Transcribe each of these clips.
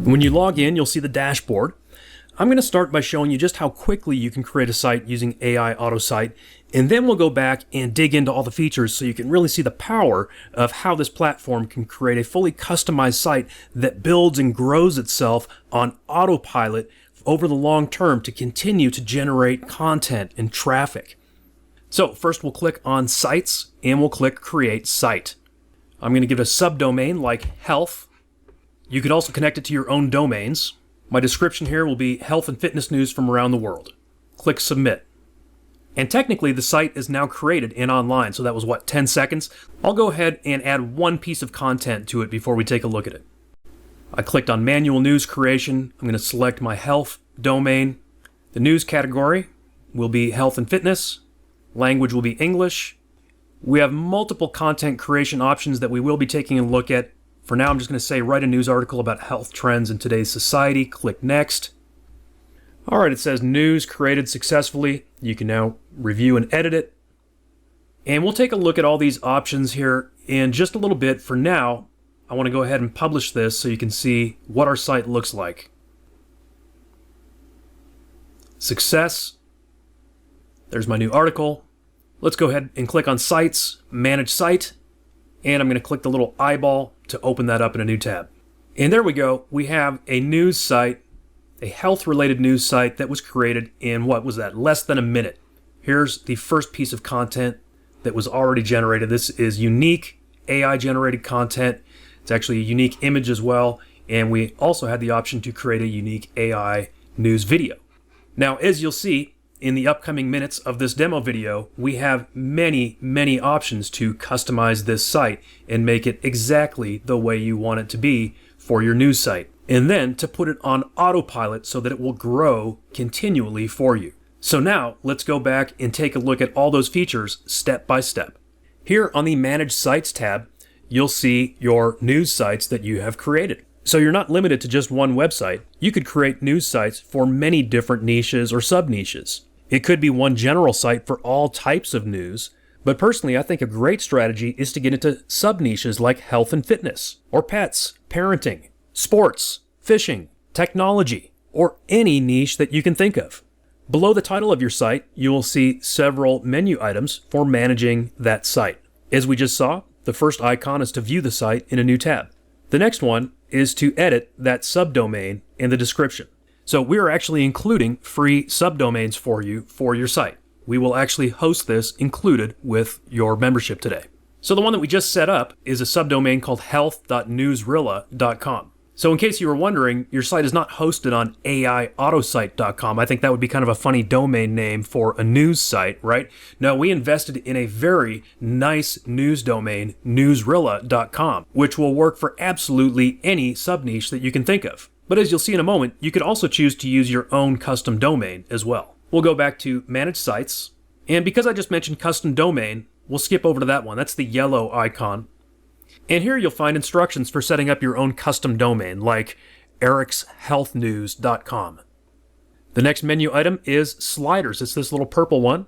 When you log in, you'll see the dashboard. I'm going to start by showing you just how quickly you can create a site using AiAutoSite, and then we'll go back and dig into all the features so you can really see the power of how this platform can create a fully customized site that builds and grows itself on autopilot over the long term to continue to generate content and traffic. So first we'll click on Sites and we'll click Create Site. I'm going to give it a subdomain like health. You could also connect it to your own domains. My description here will be health and fitness news from around the world. Click Submit. And technically the site is now created and online, so that was 10 seconds? I'll go ahead and add one piece of content to it before we take a look at it. I clicked on Manual News Creation. I'm going to select my health domain. The news category will be health and fitness. Language will be English. We have multiple content creation options that we will be taking a look at. For now, I'm just going to say write a news article about health trends in today's society. Click Next. All right, it says news created successfully. You can now review and edit it. And we'll take a look at all these options here in just a little bit. For now, I want to go ahead and publish this so you can see what our site looks like. Success. There's my new article. Let's go ahead and click on Sites, Manage Site, and I'm going to click the little eyeball to open that up in a new tab. And there we go. We have a news site, a health-related news site that was created in, less than a minute. Here's the first piece of content that was already generated. This is unique AI-generated content. It's actually a unique image as well, and we also had the option to create a unique AI news video. Now, as you'll see, in the upcoming minutes of this demo video, we have many options to customize this site and make it exactly the way you want it to be for your news site. And then to put it on autopilot so that it will grow continually for you. So now let's go back and take a look at all those features step by step. Here on the Manage Sites tab, you'll see your news sites that you have created. So you're not limited to just one website. You could create news sites for many different niches or sub-niches. It could be one general site for all types of news, but personally I think a great strategy is to get into sub-niches like health and fitness, or pets, parenting, sports, fishing, technology, or any niche that you can think of. Below the title of your site, you will see several menu items for managing that site. As we just saw, the first icon is to view the site in a new tab. The next one is to edit that subdomain in the description. So we are actually including free subdomains for you for your site. We will actually host this included with your membership today. So the one that we just set up is a subdomain called health.newsrilla.com. So in case you were wondering, your site is not hosted on AiAutoSite.com. I think that would be kind of a funny domain name for a news site, right? No, we invested in a very nice news domain, newsrilla.com, which will work for absolutely any sub-niche that you can think of. But as you'll see in a moment, you could also choose to use your own custom domain as well. We'll go back to Manage Sites. And because I just mentioned custom domain, we'll skip over to that one. That's the yellow icon. And here you'll find instructions for setting up your own custom domain, like ericshealthnews.com. The next menu item is sliders. It's this little purple one.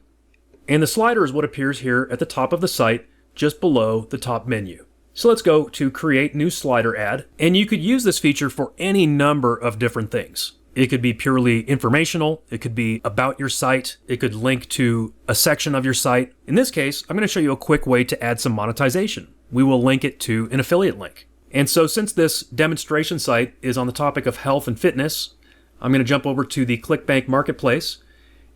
And the slider is what appears here at the top of the site, just below the top menu. So let's go to Create New Slider Ad, and you could use this feature for any number of different things. It could be purely informational, it could be about your site, it could link to a section of your site. In this case, I'm going to show you a quick way to add some monetization. We will link it to an affiliate link. And so since this demonstration site is on the topic of health and fitness, I'm going to jump over to the ClickBank Marketplace,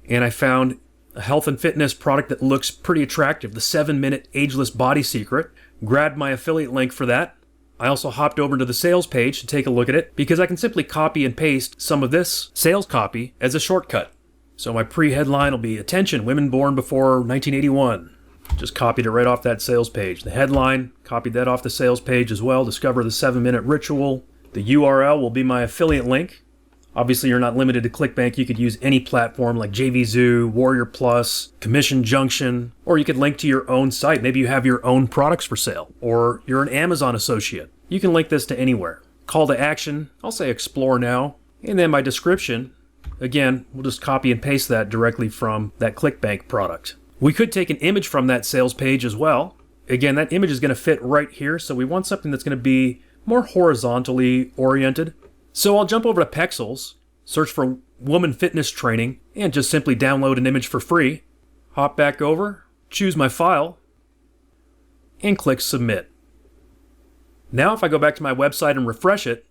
and I found a health and fitness product that looks pretty attractive, the 7-minute ageless body secret. Grabbed my affiliate link for that. I also hopped over to the sales page to take a look at it because I can simply copy and paste some of this sales copy as a shortcut. So my pre-headline will be Attention, Women Born Before 1981. Just copied it right off that sales page. The headline, copied that off the sales page as well. Discover the 7-minute ritual. The URL will be my affiliate link. Obviously, you're not limited to ClickBank. You could use any platform like JVZoo, Warrior Plus, Commission Junction, or you could link to your own site. Maybe you have your own products for sale, or you're an Amazon associate. You can link this to anywhere. Call to action, I'll say explore now. And then my description, again, we'll just copy and paste that directly from that ClickBank product. We could take an image from that sales page as well. Again, that image is going to fit right here, so we want something that's going to be more horizontally oriented. So I'll jump over to Pexels, search for woman fitness training, and just simply download an image for free. Hop back over, choose my file, and click Submit. Now if I go back to my website and refresh it,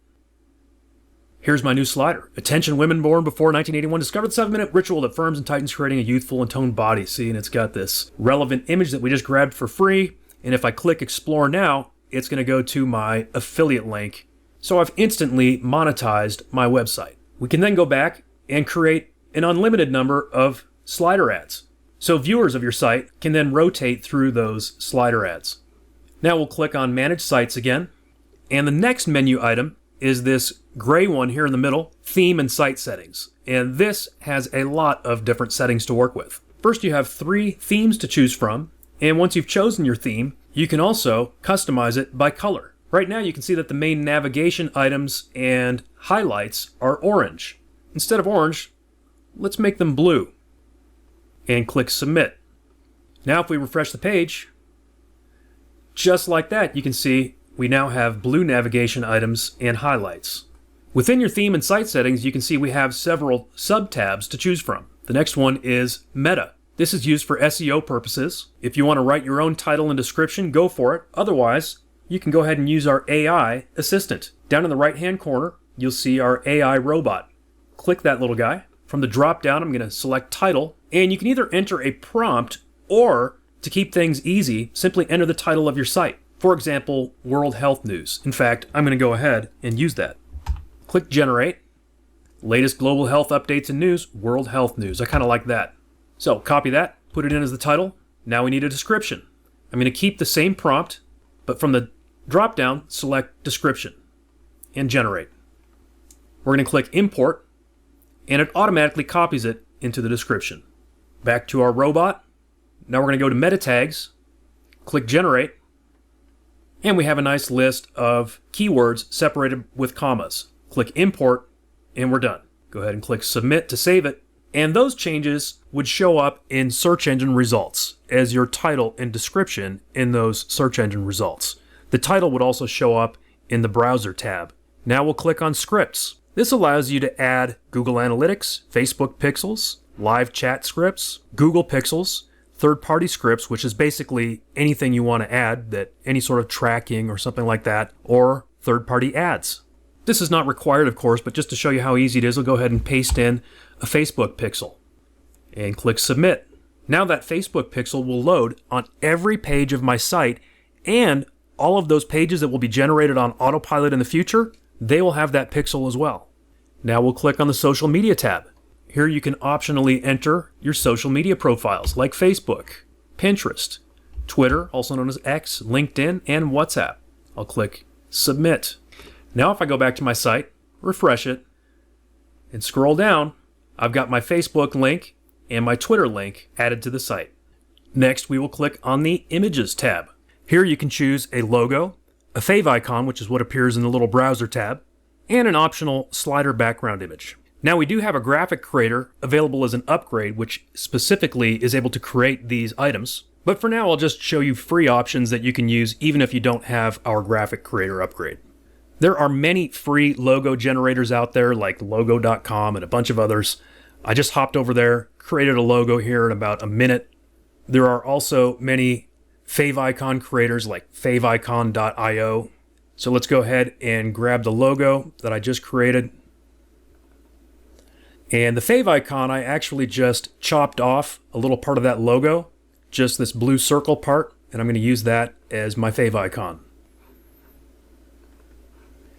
here's my new slider. Attention women born before 1981, discover the 7-minute ritual that firms and tightens, creating a youthful and toned body. See, and it's got this relevant image that we just grabbed for free. And if I click Explore Now, it's going to go to my affiliate link. So I've instantly monetized my website. We can then go back and create an unlimited number of slider ads. So viewers of your site can then rotate through those slider ads. Now we'll click on Manage Sites again. And the next menu item is this gray one here in the middle, Theme and Site Settings. And this has a lot of different settings to work with. First, you have 3 themes to choose from. And once you've chosen your theme, you can also customize it by color. Right now you can see that the main navigation items and highlights are orange. Instead of orange, let's make them blue. And click Submit. Now if we refresh the page, just like that, you can see we now have blue navigation items and highlights. Within your theme and site settings, you can see we have several sub-tabs to choose from. The next one is Meta. This is used for SEO purposes. If you want to write your own title and description, go for it. Otherwise, you can go ahead and use our AI assistant. Down in the right-hand corner, you'll see our AI robot. Click that little guy. From the drop-down, I'm going to select Title, and you can either enter a prompt or, to keep things easy, simply enter the title of your site. For example, World Health News. In fact, I'm going to go ahead and use that. Click Generate. Latest global health updates and news, World Health News. I kind of like that. So copy that, put it in as the title. Now we need a description. I'm going to keep the same prompt, but from the drop-down, select Description and Generate. We're going to click Import, and it automatically copies it into the description. Back to our robot. Now we're going to go to Meta Tags, click Generate, and we have a nice list of keywords separated with commas. Click Import, and we're done. Go ahead and click Submit to save it. And those changes would show up in search engine results as your title and description in those search engine results. The title would also show up in the browser tab. Now we'll click on Scripts. This allows you to add Google Analytics, Facebook Pixels, live chat scripts, Google Pixels, third-party scripts, which is basically anything you want to add, that any sort of tracking or something like that, or third-party ads. This is not required, of course, but just to show you how easy it is, I'll go ahead and paste in a Facebook pixel and click Submit. Now that Facebook pixel will load on every page of my site, and all of those pages that will be generated on autopilot in the future, they will have that pixel as well. Now we'll click on the Social Media tab. Here you can optionally enter your social media profiles like Facebook, Pinterest, Twitter, also known as X, LinkedIn, and WhatsApp. I'll click Submit. Now if I go back to my site, refresh it, and scroll down, I've got my Facebook link and my Twitter link added to the site. Next, we will click on the Images tab. Here you can choose a logo, a fave icon, which is what appears in the little browser tab, and an optional slider background image. Now we do have a graphic creator available as an upgrade, which specifically is able to create these items. But for now, I'll just show you free options that you can use even if you don't have our graphic creator upgrade. There are many free logo generators out there like logo.com and a bunch of others. I just hopped over there, created a logo here in about a minute. There are also many favicon creators like favicon.io. So let's go ahead and grab the logo that I just created. And the favicon, I actually just chopped off a little part of that logo, just this blue circle part, and I'm going to use that as my favicon.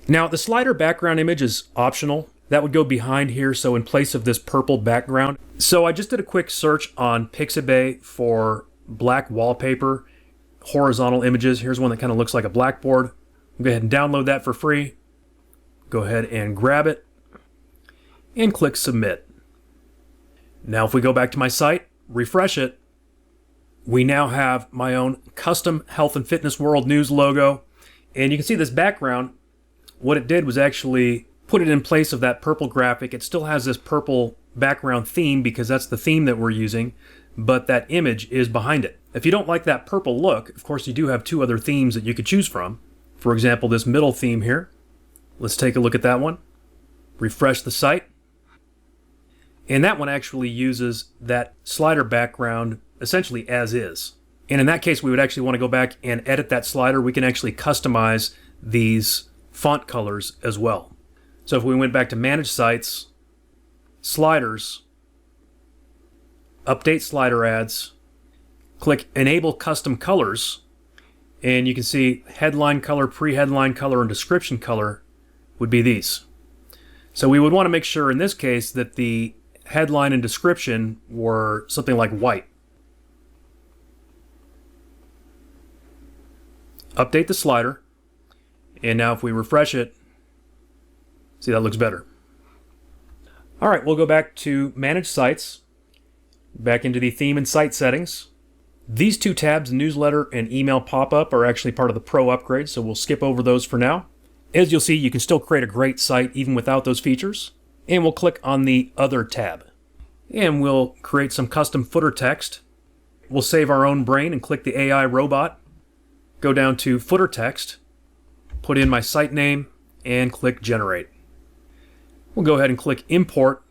Now, the slider background image is optional. That would go behind here, so in place of this purple background. So I just did a quick search on Pixabay for black wallpaper, horizontal images. Here's one that kind of looks like a blackboard. I'll go ahead and download that for free. Go ahead and grab it and click Submit. Now, if we go back to my site, refresh it, we now have my own custom Health and Fitness World News logo. And you can see this background. What it did was actually put it in place of that purple graphic. It still has this purple background theme because that's the theme that we're using, but that image is behind it. If you don't like that purple look, of course you do have 2 other themes that you could choose from. For example, this middle theme here. Let's take a look at that one. refresh the site. And that one actually uses that slider background essentially as is. And in that case, we would actually want to go back and edit that slider. We can actually customize these font colors as well. So if we went back to Manage Sites, Sliders, Update Slider Ads, click Enable Custom Colors, and you can see headline color, pre-headline color, and description color would be these. So we would want to make sure in this case that the headline and description were something like white. Update the slider, and now if we refresh it, see, that looks better. All right, we'll go back to Manage Sites, back into the theme and site settings. These two tabs, newsletter and email pop-up, are actually part of the Pro upgrade, so we'll skip over those for now. As you'll see, you can still create a great site even without those features. And we'll click on the Other tab. And we'll create some custom footer text. We'll save our own brain and click the AI robot. Go down to Footer Text, put in my site name, and click Generate. We'll go ahead and click Import.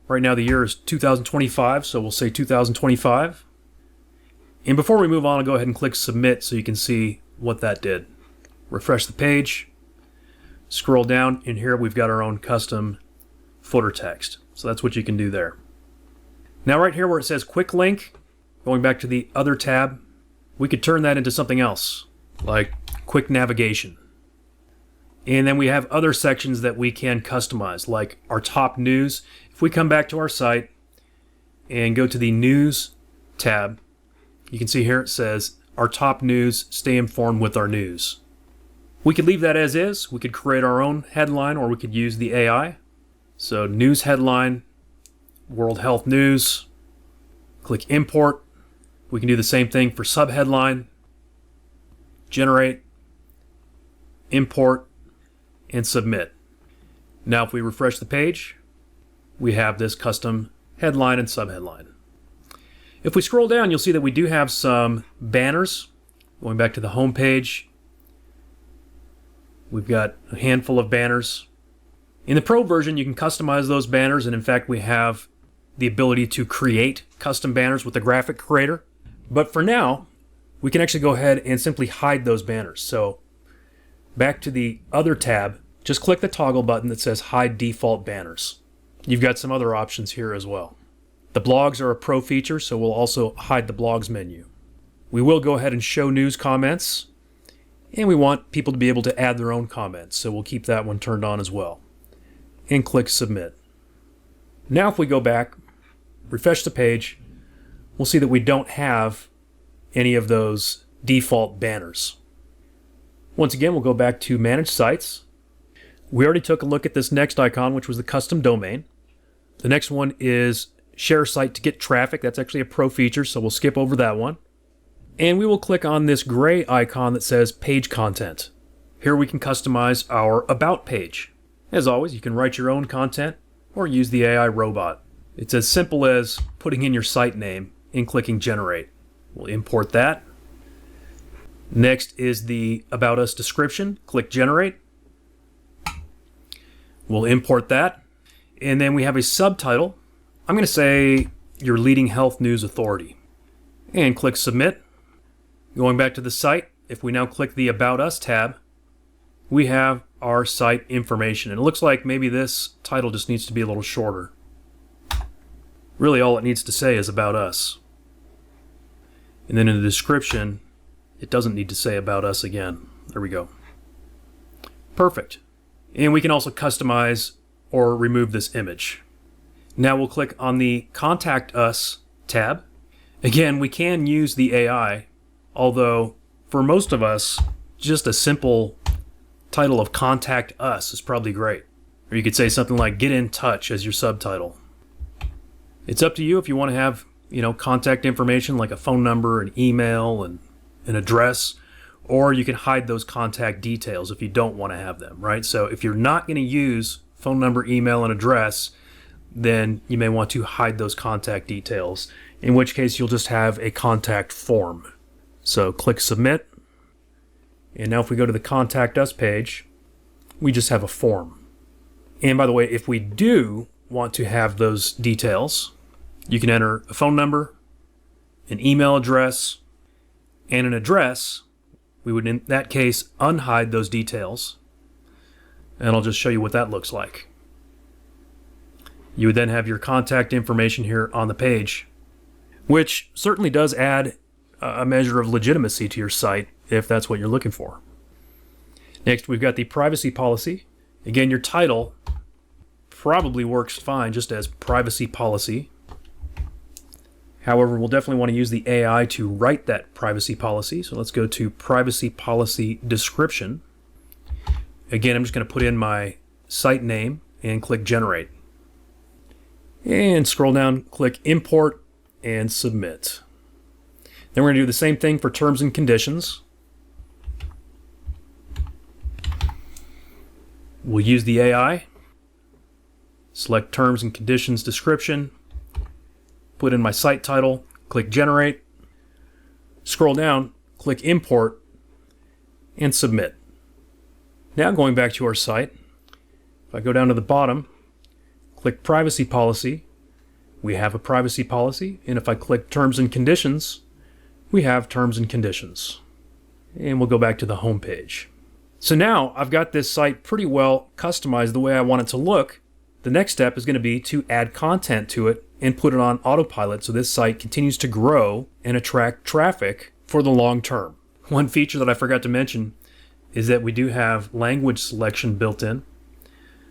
Right now the year is 2025, so we'll say 2025. And before we move on, I'll go ahead and click Submit so you can see what that did. Refresh the page, scroll down, and here we've got our own custom footer text. So that's what you can do there. Now right here where it says Quick Link, going back to the Other tab, we could turn that into something else, like Quick Navigation. And then we have other sections that we can customize, like our top news. If we come back to our site and go to the News tab, you can see here it says, our top news, stay informed with our news. We could leave that as is. We could create our own headline, or we could use the AI. So news headline, World Health News, click Import. We can do the same thing for subheadline, Generate, Import, and Submit. Now if we refresh the page, we have this custom headline and subheadline. If we scroll down, you'll see that we do have some banners. Going back to the home page, we've got a handful of banners. In the Pro version, you can customize those banners, and in fact, we have the ability to create custom banners with the graphic creator. But for now, we can actually go ahead and simply hide those banners. So back to the Other tab, just click the toggle button that says Hide Default Banners. You've got some other options here as well. The blogs are a Pro feature, so we'll also hide the blogs menu. We will go ahead and show news comments, and we want people to be able to add their own comments, so we'll keep that one turned on as well. And click Submit. Now if we go back, refresh the page, we'll see that we don't have any of those default banners. Once again, we'll go back to Manage Sites. We already took a look at this next icon, which was the custom domain. The next one is Share Site to get traffic. That's actually a Pro feature, so we'll skip over that one. And we will click on this gray icon that says Page Content. Here we can customize our About page. As always, you can write your own content or use the AI robot. It's as simple as putting in your site name and clicking Generate. We'll import that. Next is the About Us description. Click Generate. We'll import that. And then we have a subtitle. I'm going to say your leading health news authority. And click Submit. Going back to the site, if we now click the About Us tab, we have our site information. And it looks like maybe this title just needs to be a little shorter. Really all it needs to say is About Us. And then in the description, it doesn't need to say About Us again. There we go. Perfect. And we can also customize or remove this image. Now we'll click on the Contact Us tab. Again, we can use the AI, although for most of us, just a simple title of Contact Us is probably great. Or you could say something like Get in Touch as your subtitle. It's up to you if you want to have, contact information like a phone number, an email, and an address, or you can hide those contact details if you don't want to have them, right? So if you're not going to use phone number, email, and address, then you may want to hide those contact details, in which case you'll just have a contact form. So click Submit. And now if we go to the Contact Us page, we just have a form. And by the way, if we do want to have those details, you can enter a phone number, an email address, and an address. We would, in that case, unhide those details. And I'll just show you what that looks like. You would then have your contact information here on the page, which certainly does add a measure of legitimacy to your site if that's what you're looking for. Next, we've got the privacy policy. Again, your title probably works fine just as privacy policy. However, we'll definitely want to use the AI to write that privacy policy. So let's go to privacy policy description. Again, I'm just going to put in my site name and click generate. And scroll down, click import and submit. Then we're going to do the same thing for terms and conditions. We'll use the AI, select terms and conditions description, put in my site title, click generate, scroll down, click import, and submit. Now going back to our site, if I go down to the bottom, click privacy policy, we have a privacy policy, and if I click terms and conditions, we have terms and conditions. And we'll go back to the home page. So now I've got this site pretty well customized the way I want it to look. The next step is going to be to add content to it and put it on autopilot so this site continues to grow and attract traffic for the long term. One feature that I forgot to mention is that we do have language selection built in.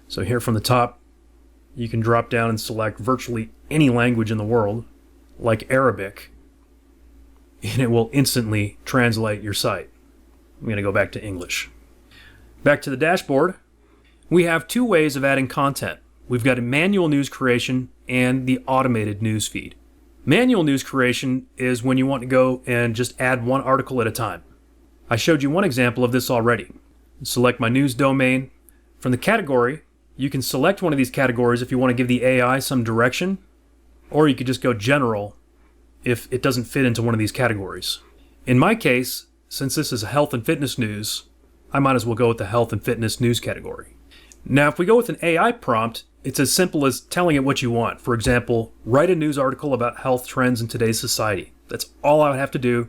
So here from the top, you can drop down and select virtually any language in the world, like Arabic, and it will instantly translate your site. I'm going to go back to English. Back to the dashboard, we have two ways of adding content. We've got a manual news creation and the automated news feed. Manual news creation is when you want to go and just add one article at a time. I showed you one example of this already. Select my news domain. From the category, you can select one of these categories if you want to give the AI some direction, or you could just go general if it doesn't fit into one of these categories. In my case, since this is health and fitness news, I might as well go with the health and fitness news category. Now, if we go with an AI prompt, it's as simple as telling it what you want. For example, write a news article about health trends in today's society. That's all I would have to do,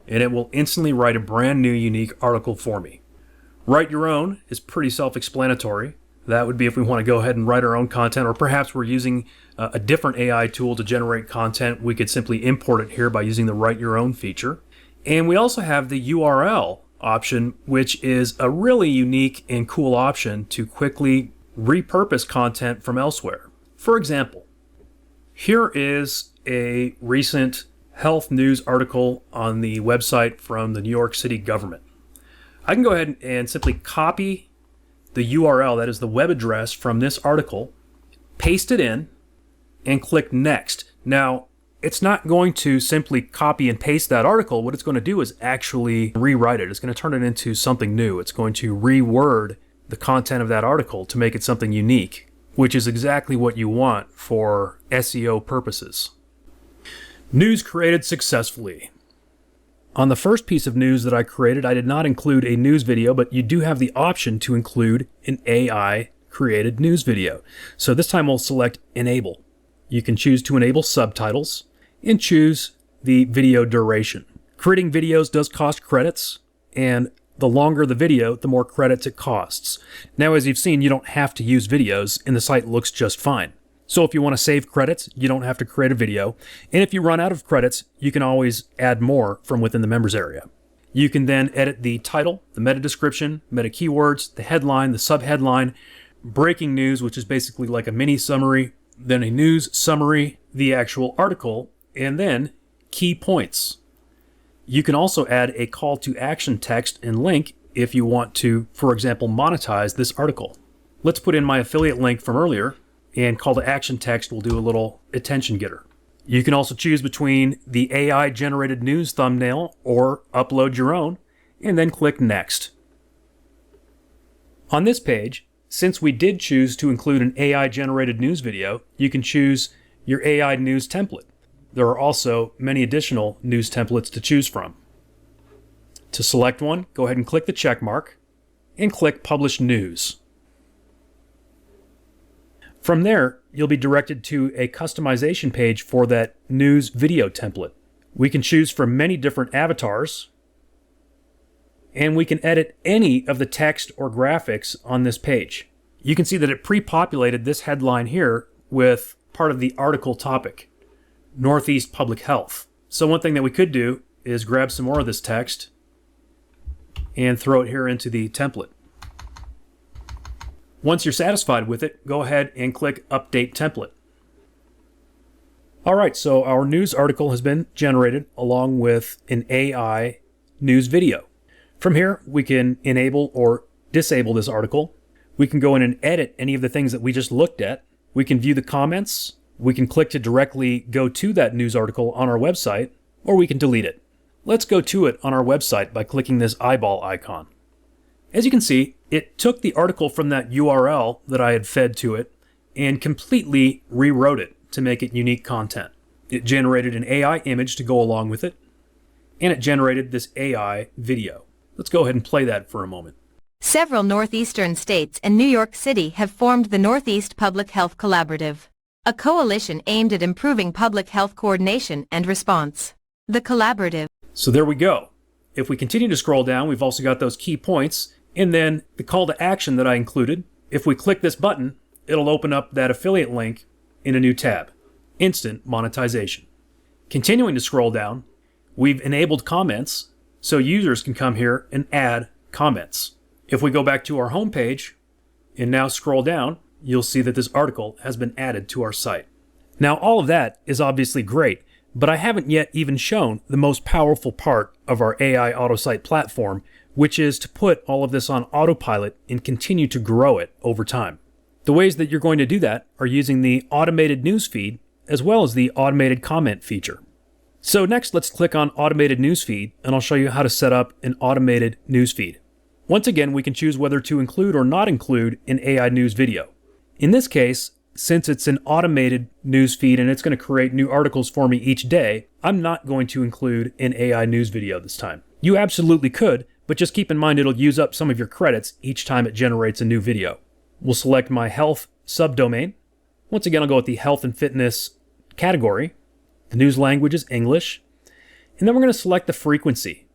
and it will instantly write a brand new, unique article for me. Write your own is pretty self-explanatory. That would be if we want to go ahead and write our own content, or perhaps we're using a different AI tool to generate content. We could simply import it here by using the write your own feature. And we also have the URL option, which is a really unique and cool option to quickly repurpose content from elsewhere. For example, here is a recent health news article on the website from the New York City government. I can go ahead and simply copy the URL, that is the web address from this article, paste it in, and click next. Now, it's not going to simply copy and paste that article. What it's going to do is actually rewrite it. It's going to turn it into something new. It's going to reword the content of that article to make it something unique, which is exactly what you want for SEO purposes. News created successfully. On the first piece of news that I created, I did not include a news video, but you do have the option to include an AI created news video. So this time we'll select Enable. You can choose to enable subtitles and choose the video duration. Creating videos does cost credits, and the longer the video, the more credits it costs. Now, as you've seen, you don't have to use videos, and the site looks just fine. So if you want to save credits, you don't have to create a video. And if you run out of credits, you can always add more from within the members area. You can then edit the title, the meta description, meta keywords, the headline, the subheadline, breaking news, which is basically like a mini summary, then a news summary, the actual article, and then key points. You can also add a call to action text and link if you want to, for example, monetize this article. Let's put in my affiliate link from earlier, and call to action text will do a little attention getter. You can also choose between the AI generated news thumbnail or upload your own, and then click next. On this page, since we did choose to include an AI generated news video, you can choose your AI news template. There are also many additional news templates to choose from. To select one, go ahead and click the check mark and click Publish News. From there, you'll be directed to a customization page for that news video template. We can choose from many different avatars, and we can edit any of the text or graphics on this page. You can see that it pre-populated this headline here with part of the article topic, Northeast Public Health. So one thing that we could do is grab some more of this text and throw it here into the template. Once you're satisfied with it, go ahead and click Update Template. All right, so our news article has been generated along with an AI news video. From here, we can enable or disable this article. We can go in and edit any of the things that we just looked at. We can view the comments. We can click to directly go to that news article on our website, or we can delete it. Let's go to it on our website by clicking this eyeball icon. As you can see, it took the article from that URL that I had fed to it and completely rewrote it to make it unique content. It generated an AI image to go along with it, and it generated this AI video. Let's go ahead and play that for a moment. Several northeastern states and New York City have formed the Northeast Public Health Collaborative, a coalition aimed at improving public health coordination and response. The collaborative. So there we go. If we continue to scroll down, we've also got those key points, and then the call to action that I included. If we click this button, it'll open up that affiliate link in a new tab, Instant Monetization. Continuing to scroll down, we've enabled comments, so users can come here and add comments. If we go back to our home page and now scroll down, you'll see that this article has been added to our site. Now, all of that is obviously great, but I haven't yet even shown the most powerful part of our AiAutoSite platform, which is to put all of this on autopilot and continue to grow it over time. The ways that you're going to do that are using the automated newsfeed as well as the automated comment feature. So next, let's click on Automated Newsfeed, and I'll show you how to set up an automated newsfeed. Once again, we can choose whether to include or not include an AI news video. In this case, since it's an automated newsfeed and it's going to create new articles for me each day, I'm not going to include an AI news video this time. You absolutely could, but just keep in mind it'll use up some of your credits each time it generates a new video. We'll select my health subdomain. Once again, I'll go with the health and fitness category. The news language is English. And then we're going to select the frequency,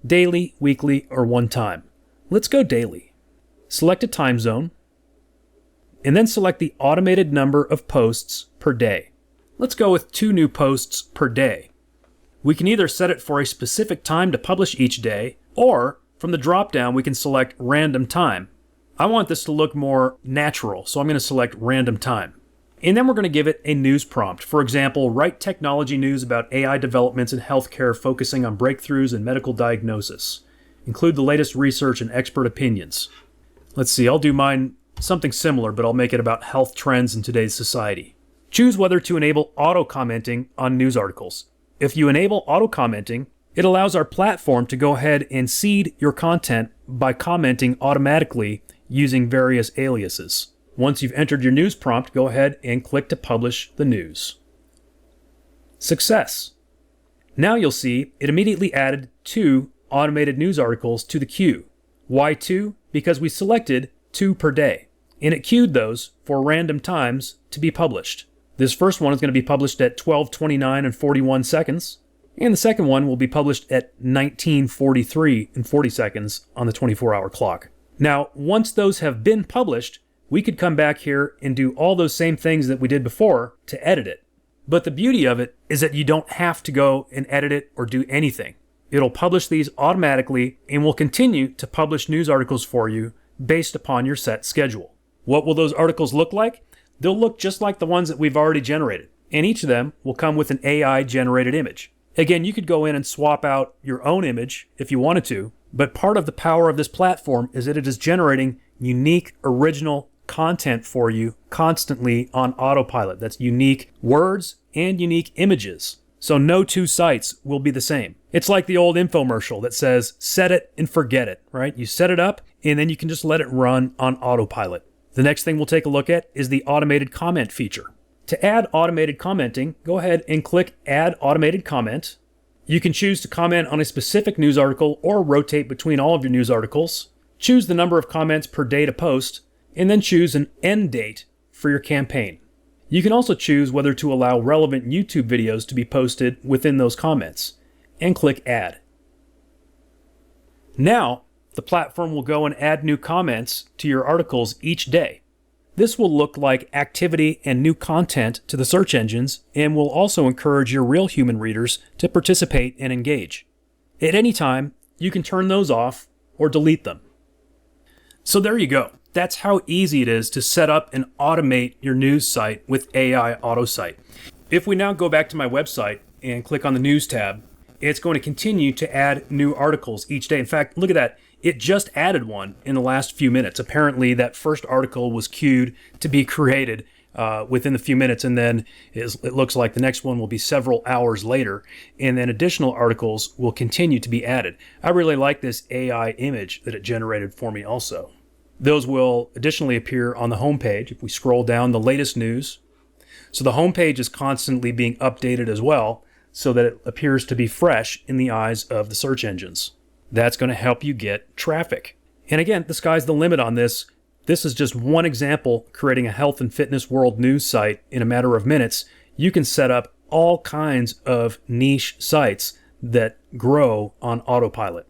daily, weekly, or one time. Let's go daily. Select a time zone, and then select the automated number of posts per day. Let's go with 2 new posts per day. We can either set it for a specific time to publish each day, or from the drop-down we can select random time. I want this to look more natural, so I'm going to select random time. And then we're going to give it a news prompt. For example, write technology news about AI developments in healthcare focusing on breakthroughs in medical diagnosis. Include the latest research and expert opinions. Let's see, I'll do mine something similar, but I'll make it about health trends in today's society. Choose whether to enable auto-commenting on news articles. If you enable auto-commenting, it allows our platform to go ahead and seed your content by commenting automatically using various aliases. Once you've entered your news prompt, go ahead and click to publish the news. Success. Now you'll see it immediately added 2 automated news articles to the queue. Why 2? Because we selected 2 per day, and it queued those for random times to be published. This first one is going to be published at 12:29 and 41 seconds, and the second one will be published at 19:43 and 40 seconds on the 24-hour clock. Now, once those have been published, we could come back here and do all those same things that we did before to edit it. But the beauty of it is that you don't have to go and edit it or do anything. It'll publish these automatically and will continue to publish news articles for you based upon your set schedule. What will those articles look like? They'll look just like the ones that we've already generated, and each of them will come with an AI-generated image. Again, you could go in and swap out your own image if you wanted to, but part of the power of this platform is that it is generating unique, original content for you constantly on autopilot. That's unique words and unique images. So no 2 sites will be the same. It's like the old infomercial that says, set it and forget it, right? You set it up and then you can just let it run on autopilot. The next thing we'll take a look at is the automated comment feature. To add automated commenting, go ahead and click Add Automated Comment. You can choose to comment on a specific news article or rotate between all of your news articles. Choose the number of comments per day to post, and then choose an end date for your campaign. You can also choose whether to allow relevant YouTube videos to be posted within those comments, and click Add. Now, the platform will go and add new comments to your articles each day. This will look like activity and new content to the search engines and will also encourage your real human readers to participate and engage. At any time, you can turn those off or delete them. So there you go. That's how easy it is to set up and automate your news site with AiAutoSite. If we now go back to my website and click on the News tab, it's going to continue to add new articles each day. In fact, look at that. It just added one in the last few minutes. Apparently, that first article was queued to be created within a few minutes, and then it looks like the next one will be several hours later, and then additional articles will continue to be added. I really like this AI image that it generated for me also. Those will additionally appear on the homepage if we scroll down the latest news. So the homepage is constantly being updated as well, so that it appears to be fresh in the eyes of the search engines. That's going to help you get traffic. And again, the sky's the limit on this. This is just one example, creating a health and fitness world news site in a matter of minutes. You can set up all kinds of niche sites that grow on autopilot.